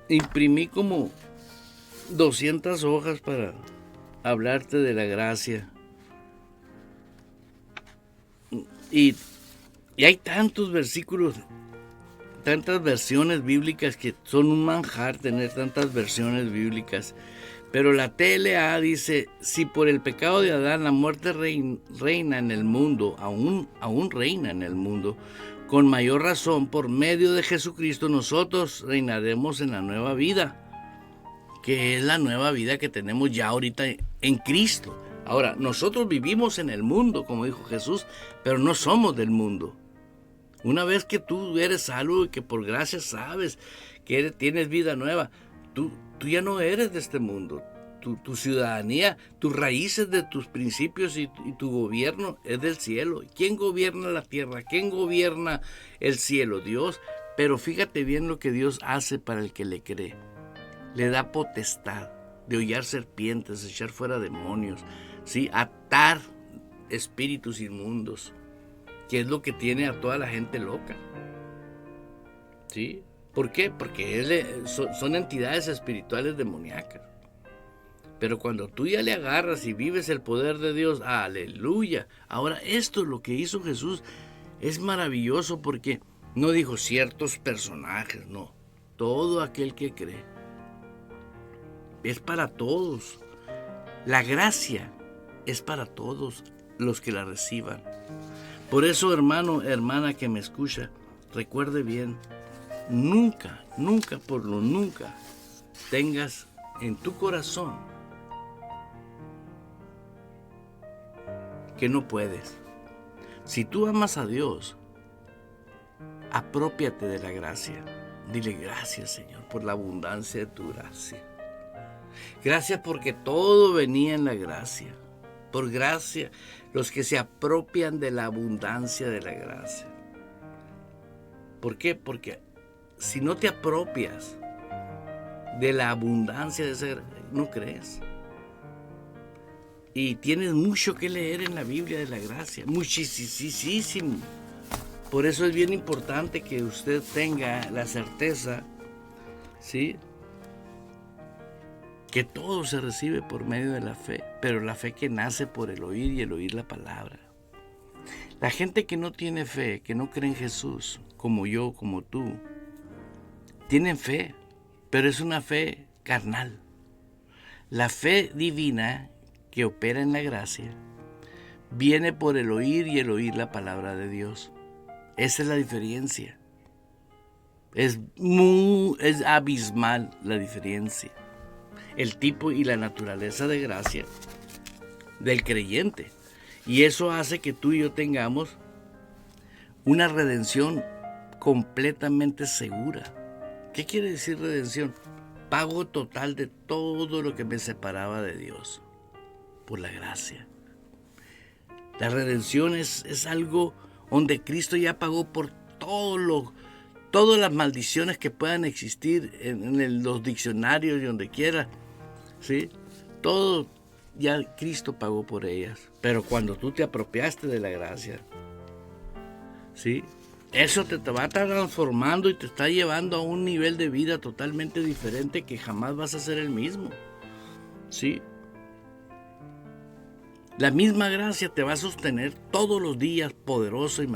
imprimí como 200 hojas para hablarte de la gracia. Y hay tantos versículos, tantas versiones bíblicas que son un manjar tener tantas versiones bíblicas. Pero la TLA dice, si por el pecado de Adán la muerte reina en el mundo, aún reina en el mundo, con mayor razón, por medio de Jesucristo, nosotros reinaremos en la nueva vida, que es la nueva vida que tenemos ya ahorita en Cristo. Ahora, nosotros vivimos en el mundo, como dijo Jesús, pero no somos del mundo. Una vez que tú eres salvo y que por gracia sabes que tienes vida nueva, tú ya no eres de este mundo. Tu ciudadanía, tus raíces de tus principios y tu gobierno es del cielo. ¿Quién gobierna la tierra? ¿Quién gobierna el cielo? Dios. Pero fíjate bien lo que Dios hace para el que le cree. Le da potestad de hollar serpientes, echar fuera demonios, ¿sí? Atar espíritus inmundos, que es lo que tiene a toda la gente loca, ¿sí? ¿Por qué? Porque son entidades espirituales demoníacas. Pero cuando tú ya le agarras y vives el poder de Dios, ¡aleluya! Ahora, esto es lo que hizo Jesús. Es maravilloso porque no dijo ciertos personajes, no. Todo aquel que cree. Es para todos. La gracia es para todos los que la reciban. Por eso, hermano, hermana que me escucha, recuerde bien, nunca tengas en tu corazón que no puedes. Si tú amas a Dios, aprópiate de la gracia. Dile gracias, Señor, por la abundancia de tu gracia. Gracias porque todo venía en la gracia. Por gracia, los que se apropian de la abundancia de la gracia. ¿Por qué? Porque si no te apropias de la abundancia de esa gracia, no crees. Y tienes mucho que leer en la Biblia de la gracia, muchísimo. Por eso es bien importante que usted tenga la certeza, ¿sí?, que todo se recibe por medio de la fe, pero la fe que nace por el oír y el oír la palabra. La gente que no tiene fe, que no cree en Jesús, como yo, como tú, tienen fe, pero es una fe carnal. La fe divina que opera en la gracia viene por el oír y el oír la palabra de Dios. Esa es la diferencia. Es abismal la diferencia. El tipo y la naturaleza de gracia del creyente. Y eso hace que tú y yo tengamos una redención completamente segura. ¿Qué quiere decir redención? Pago total de todo lo que me separaba de Dios por la gracia. La redención es algo donde Cristo ya pagó por todas las maldiciones que puedan existir en los diccionarios y donde quiera, ¿sí? Todo ya Cristo pagó por ellas. Pero cuando tú te apropiaste de la gracia, ¿sí?, eso te va transformando y te está llevando a un nivel de vida totalmente diferente que jamás vas a ser el mismo, ¿sí? La misma gracia te va a sostener todos los días poderoso y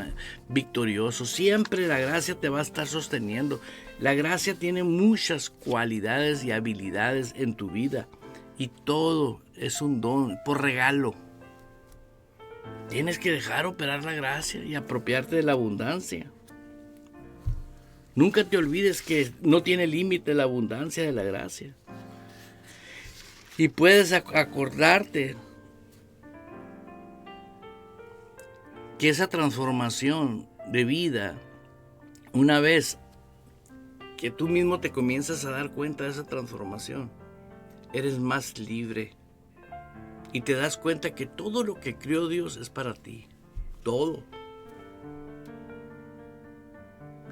victorioso. Siempre la gracia te va a estar sosteniendo. La gracia tiene muchas cualidades y habilidades en tu vida. Y todo es un don, por regalo. Tienes que dejar operar la gracia y apropiarte de la abundancia. Nunca te olvides que no tiene límite la abundancia de la gracia. Y puedes acordarte que esa transformación de vida, una vez que tú mismo te comienzas a dar cuenta de esa transformación, eres más libre y te das cuenta que todo lo que creó Dios es para ti, todo.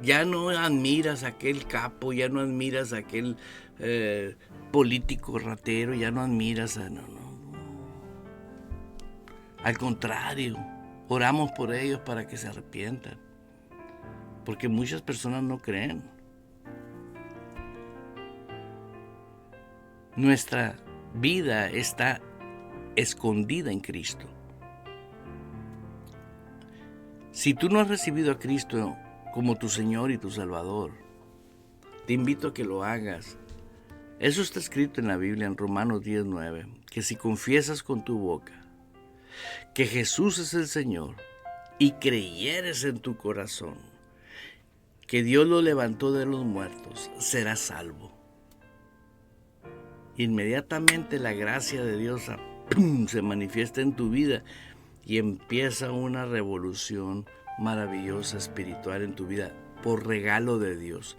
Ya no admiras a aquel capo, ya no admiras a aquel político ratero, ya no admiras a... No. Al contrario, oramos por ellos para que se arrepientan, porque muchas personas no creen. Nuestra vida está escondida en Cristo. Si tú no has recibido a Cristo como tu Señor y tu Salvador, te invito a que lo hagas. Eso está escrito en la Biblia, en Romanos 10:9, que si confiesas con tu boca que Jesús es el Señor y creyeres en tu corazón que Dios lo levantó de los muertos, serás salvo. Inmediatamente la gracia de Dios se manifiesta en tu vida y empieza una revolución maravillosa espiritual en tu vida por regalo de Dios.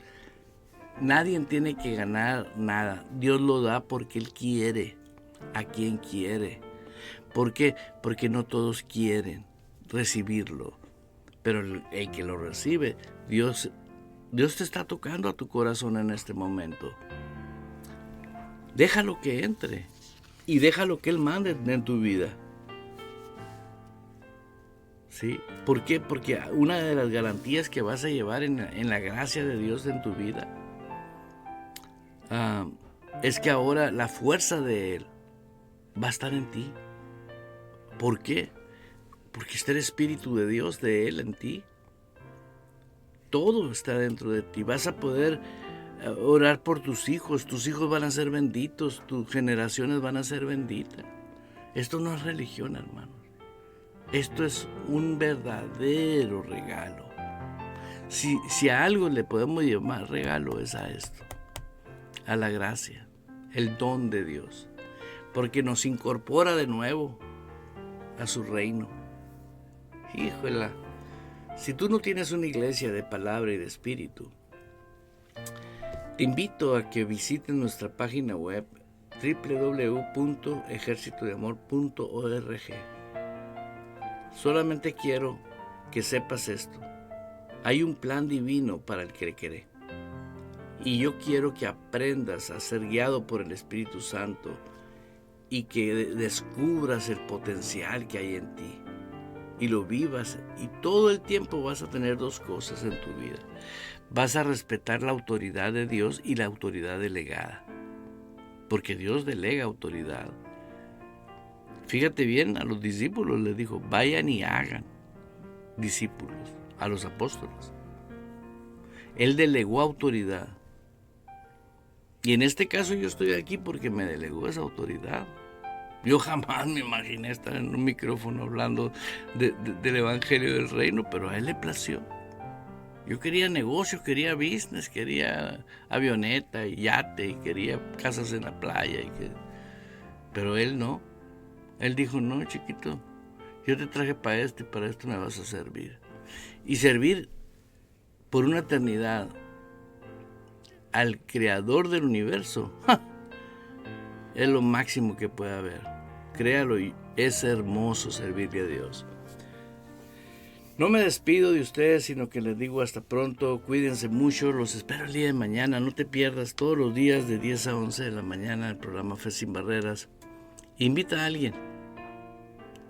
Nadie tiene que ganar nada. Dios lo da porque Él quiere, a quien quiere. ¿Por qué? Porque no todos quieren recibirlo. Pero el que lo recibe, Dios te está tocando a tu corazón en este momento. Déjalo que entre y déjalo que Él mande en tu vida. ¿Sí? ¿Por qué? Porque una de las garantías que vas a llevar en la gracia de Dios en tu vida es que ahora la fuerza de Él va a estar en ti. ¿Por qué? Porque está el Espíritu de Dios, de Él en ti. Todo está dentro de ti. Vas a poder orar por tus hijos van a ser benditos, tus generaciones van a ser benditas. Esto no es religión, hermanos. Esto es un verdadero regalo. Si a algo le podemos llamar regalo, es a esto, a la gracia, el don de Dios, porque nos incorpora de nuevo a su reino. Híjole, si tú no tienes una iglesia de palabra y de espíritu, te invito a que visites nuestra página web www.ejercitodeamor.org. Solamente quiero que sepas esto. Hay un plan divino para el que cree. Y yo quiero que aprendas a ser guiado por el Espíritu Santo y que descubras el potencial que hay en ti y lo vivas. Y todo el tiempo vas a tener dos cosas en tu vida. Vas a respetar la autoridad de Dios y la autoridad delegada, porque Dios delega autoridad. Fíjate bien, a los discípulos les dijo, vayan y hagan discípulos, a los apóstoles. Él delegó autoridad. Y en este caso yo estoy aquí porque me delegó esa autoridad. Yo jamás me imaginé estar en un micrófono hablando del Evangelio del Reino, pero a Él le plació. Yo quería negocios, quería business, quería avioneta y yate, y quería casas en la playa. Pero Él no. Él dijo, no, chiquito, yo te traje para esto y para esto me vas a servir. Y servir por una eternidad al Creador del universo, es lo máximo que puede haber. Créalo, y es hermoso servirle a Dios. No me despido de ustedes, sino que les digo hasta pronto, cuídense mucho, los espero el día de mañana, no te pierdas todos los días de 10 a 11 de la mañana el programa Fe Sin Barreras. Invita a alguien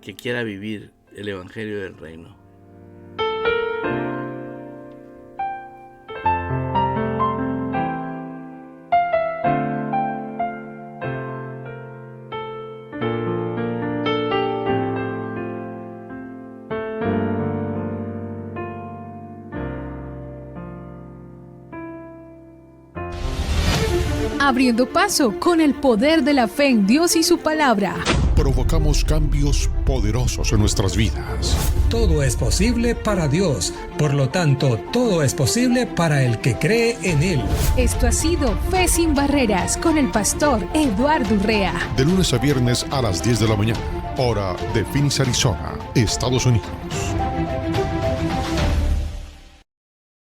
que quiera vivir el Evangelio del Reino. Abriendo paso con el poder de la fe en Dios y su palabra. Provocamos cambios poderosos en nuestras vidas. Todo es posible para Dios, por lo tanto, todo es posible para el que cree en Él. Esto ha sido Fe Sin Barreras con el pastor Eduardo Urrea. De lunes a viernes a las 10 de la mañana, hora de Phoenix, Arizona, Estados Unidos.